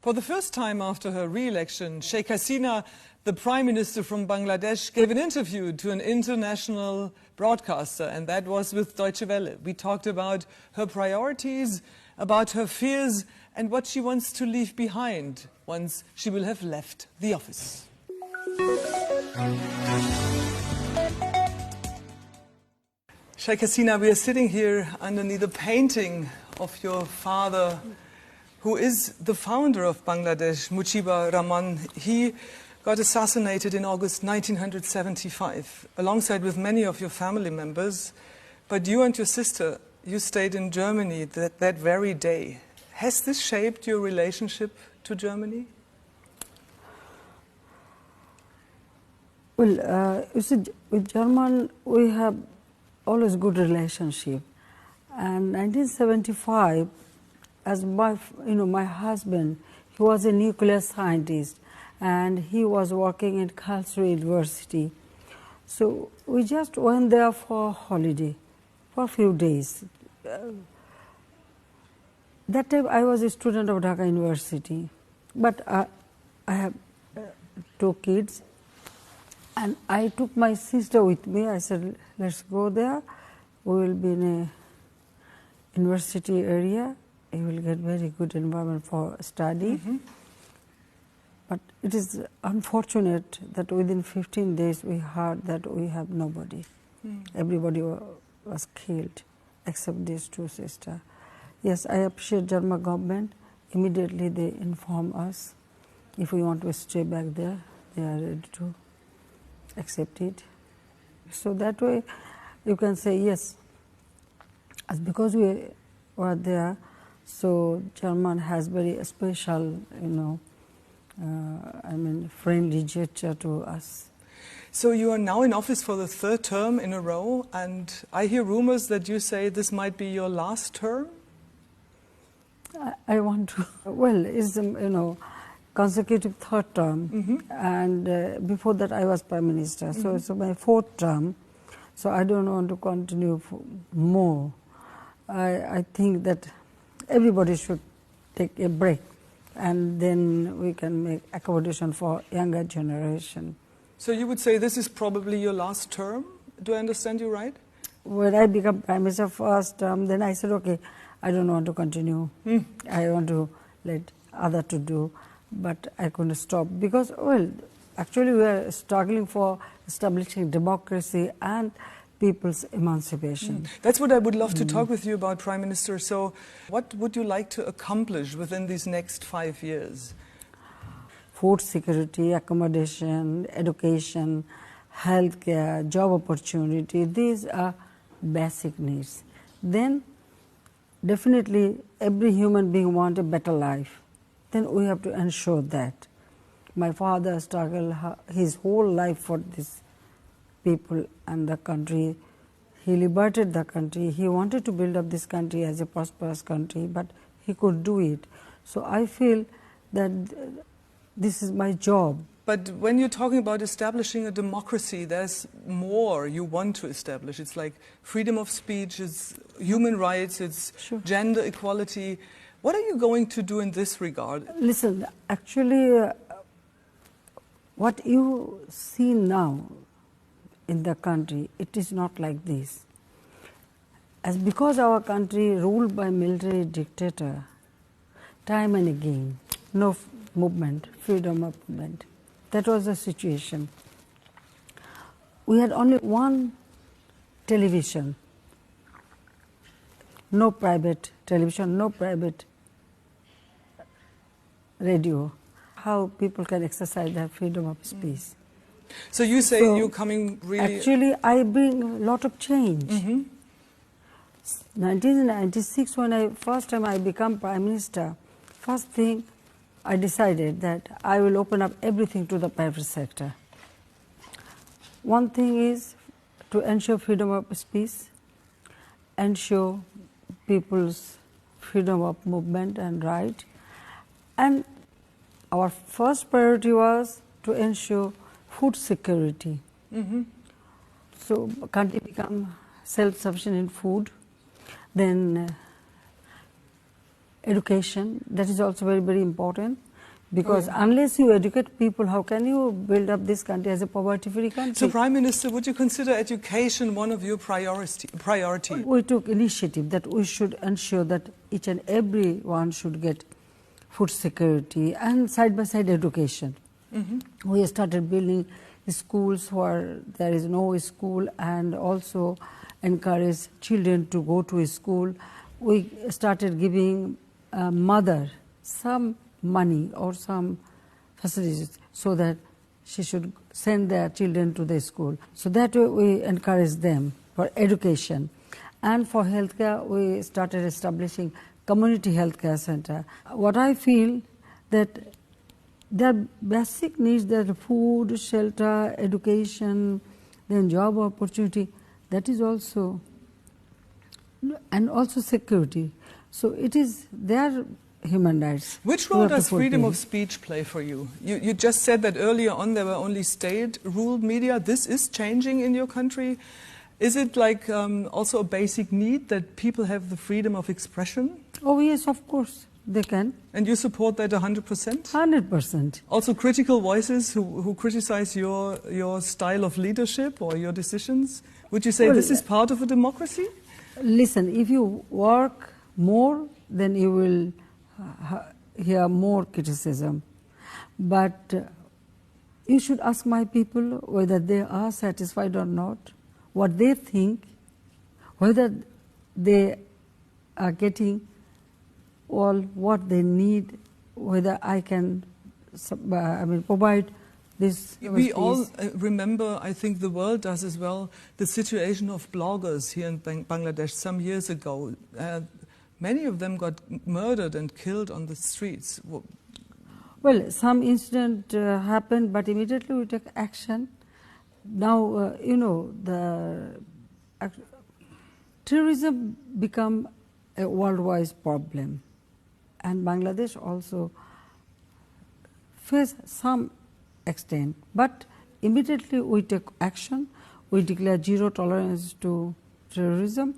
For the first time after her re-election, Sheikh Hasina, the Prime Minister from Bangladesh, gave an interview to an international broadcaster, and that was with Deutsche Welle. We talked about her priorities, about her fears, and what she wants to leave behind once she will have left the office. Sheikh Hasina, we are sitting here underneath a painting of your father, who is the founder of Bangladesh, Mujibur Rahman. He got assassinated in August 1975, alongside with many of your family members. But you and your sister, you stayed in Germany that very day. Has this shaped your relationship to Germany? Well, you see, with German, we have always good relationship. And 1975, as my husband, he was a nuclear scientist, and he was working in Karlsruhe University. So we just went there for a holiday, for a few days. That time I was a student of Dhaka University, but I have two kids, and I took my sister with me. I said, let's go there. We will be in a university area. You will get very good environment for study. Mm-hmm. But it is unfortunate that within 15 days we heard that we have nobody. Everybody was killed except these two sisters. Yes, I appreciate German government. Immediately they inform us if we want to stay back there, they are ready to accept it. So that way you can say yes, as because we were there, so German has very special, friendly gesture to us. So you are now in office for the third term in a row, and I hear rumors that you say this might be your last term? I want to, well, it's, consecutive third term, and before that I was Prime Minister, so it's my fourth term, so I don't want to continue more. I think that everybody should take a break, and then we can make accommodation for younger generation. So you would say this is probably your last term? Do I understand you right? When I became Prime Minister first term, then I said, okay, I don't want to continue. I want to let other to do, but I couldn't stop because, well, actually we are struggling for establishing democracy and people's emancipation. That's what I would love to talk with you about, Prime Minister. So what would you like to accomplish within these next 5 years? Food security, accommodation, education, healthcare, job opportunity, these are basic needs. Then definitely every human being wants a better life. Then we have to ensure that. My father struggled his whole life for this people and the country. He liberated the country. He wanted to build up this country as a prosperous country, but he could do it. So I feel that this is my job. But when you're talking about establishing a democracy, there's more you want to establish. It's like freedom of speech, it's human rights, it's gender equality. What are you going to do in this regard? Listen, actually, what you see now in the country, it is not like this. As because our country ruled by military dictator, time and again, no movement, freedom of movement. That was the situation. We had only one television, no private television, no private radio. How people can exercise their freedom of speech. So you say you're coming really... Actually, I bring a lot of change. 1996, when first time I became Prime Minister, first thing I decided that I will open up everything to the private sector. One thing is to ensure freedom of speech, ensure people's freedom of movement and right. And our first priority was to ensure food security. So country become self-sufficient in food. Then education, that is also very, very important. Because unless you educate people, how can you build up this country as a poverty-free country? So, Prime Minister, would you consider education one of your priority? We took initiative that we should ensure that each and everyone should get food security and side-by-side education. We started building schools where there is no school, and also encourage children to go to school. We started giving mother some money or some facilities so that she should send their children to the school. So that way we encourage them for education. And for healthcare, we started establishing community healthcare center. What I feel that their basic needs, their food, shelter, education, then job opportunity, that is also, and also security. So it is their human rights. Which role does freedom of speech play for you? You just said that earlier on there were only state-ruled media. This is changing in your country. Is it like also a basic need that people have the freedom of expression? Oh yes, of course, they can. And you support that 100%? 100%. Also critical voices who criticize your style of leadership or your decisions? Would you say this is part of a democracy? Listen, if you work more, then you will hear more criticism. But you should ask my people whether they are satisfied or not, what they think, whether they are getting all what they need, whether I can provide this. We all remember, I think the world does as well, the situation of bloggers here in Bangladesh some years ago. Many of them got murdered and killed on the streets. Well, some incident happened, but immediately we took action. Now, the terrorism become a worldwide problem, and Bangladesh also face some extent. But immediately we take action. We declare zero tolerance to terrorism,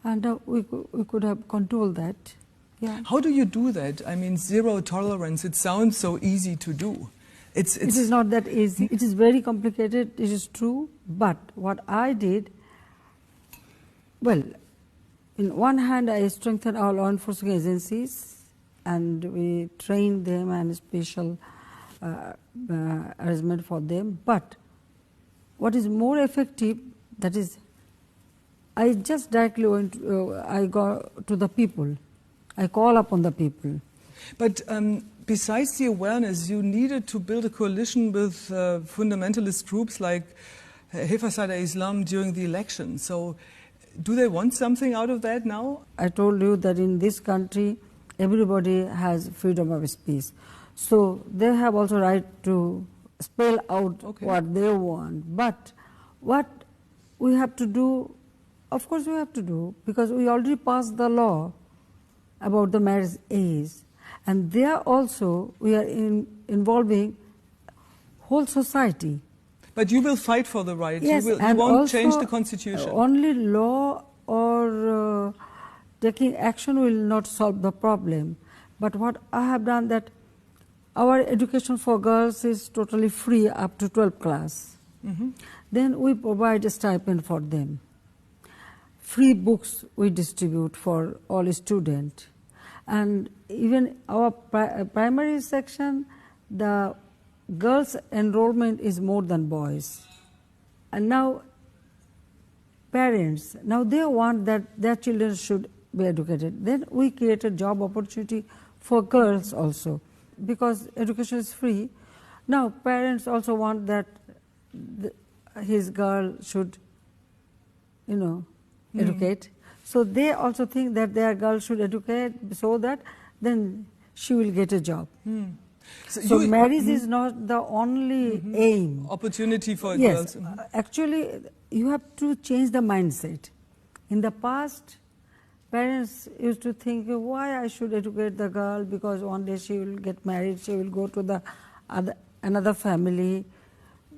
and we could have controlled that. Yeah. How do you do that? I mean, zero tolerance, it sounds so easy to do. It is not that easy. It is very complicated, it is true. But what I did, well, in one hand I strengthened our law enforcement agencies and we trained them and special arrangement for them. But what is more effective, that is, I just directly went, I go to the people. I call upon the people. But besides the awareness, you needed to build a coalition with fundamentalist groups like Hifazat Islam during the election. So do they want something out of that now? I told you that in this country, everybody has freedom of speech. So they have also right to spell out what they want. But what we have to do, of course we have to do, because we already passed the law about the marriage age. And there also we are involving whole society. But you will fight for the right. Yes, you won't change the constitution. Only law or taking action will not solve the problem. But what I have done, that our education for girls is totally free up to 12th class. Then we provide a stipend for them. Free books we distribute for all students. And even our primary section, the girls' enrollment is more than boys. And now parents, now they want that their children should be educated. Then we created job opportunity for girls also, because education is free. Now parents also want that his girl should, educate. So they also think that their girl should educate so that then she will get a job. So marriage is not the only aim. Opportunity for yes, girls. Actually, you have to change the mindset. In the past, parents used to think, why I should educate the girl, because one day she will get married, she will go to another family.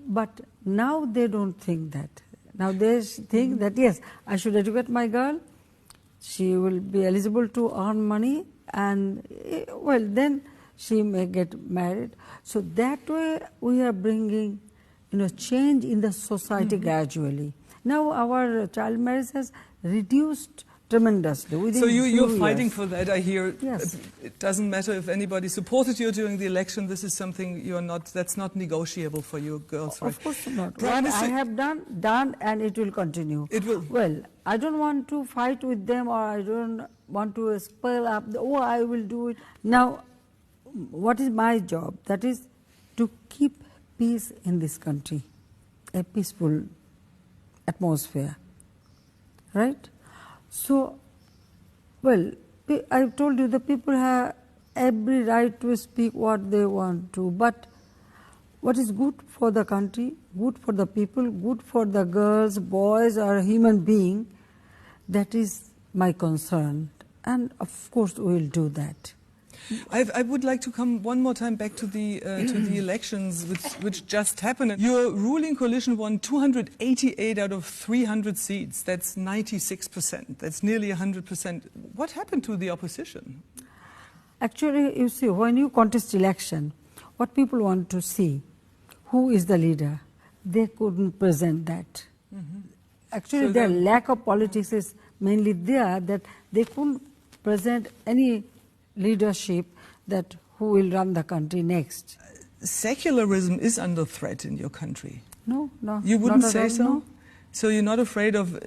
But now they don't think that. Now they think that, yes, I should educate my girl, she will be eligible to earn money, and well, then she may get married. So that way we are bringing, change in the society gradually. Now our child marriage has reduced tremendously within So you're few fighting years. for that, I hear. Yes. It doesn't matter if anybody supported you during the election. This is something that's not negotiable for you girls, right? Of course not. Prime What Minister- I have done, and it will continue. It will. Well, I don't want to fight with them, or I don't want to spell up, I will do it. Now, what is my job? That is to keep peace in this country, a peaceful atmosphere, right? So, well, I've told you the people have every right to speak what they want to, but what is good for the country, good for the people, good for the girls, boys, or human being, that is my concern. And of course we will do that. I would like to come one more time back to the elections which just happened. Your ruling coalition won 288 out of 300 seats. That's 96%. That's nearly 100%. What happened to the opposition? Actually, you see, when you contest election, what people want to see, who is the leader, they couldn't present that. Actually, So their then- lack of politics is mainly there, that they couldn't present any leadership that who will run the country next. Secularism is under threat in your country. No. You wouldn't not at say all, so? no. So you're not afraid of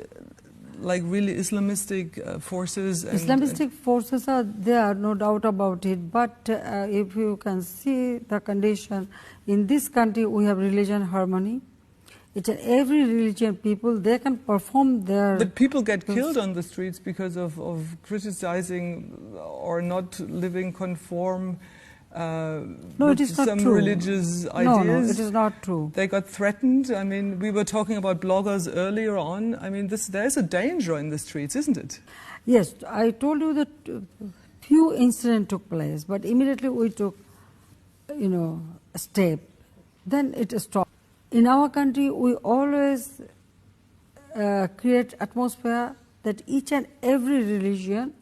like really Islamistic forces? Islamistic forces are there, no doubt about it, but if you can see the condition, in this country we have religion harmony. It's every religion people, they can perform their... But people get killed on the streets because of criticizing or not living conform it is not some true. religious ideas. No, it is not true. They got threatened. I mean, we were talking about bloggers earlier on. I mean, there's a danger in the streets, isn't it? Yes, I told you that few incidents took place, but immediately we took, a step. Then it stopped. In our country, we always create atmosphere that each and every religion,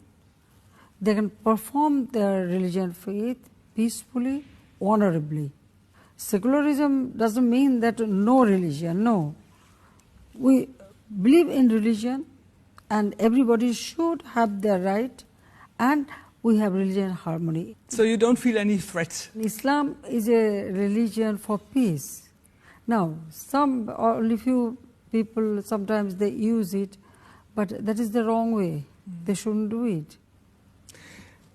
they can perform their religion faith peacefully, honorably. Secularism doesn't mean that no religion, no. We believe in religion and everybody should have their right, and we have religion harmony. So you don't feel any threat? Islam is a religion for peace. Now, only few people, sometimes they use it, but that is the wrong way. They shouldn't do it.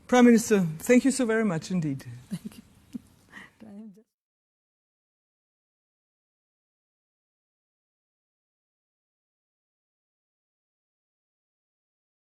Prime Minister, thank you so very much indeed. Thank you.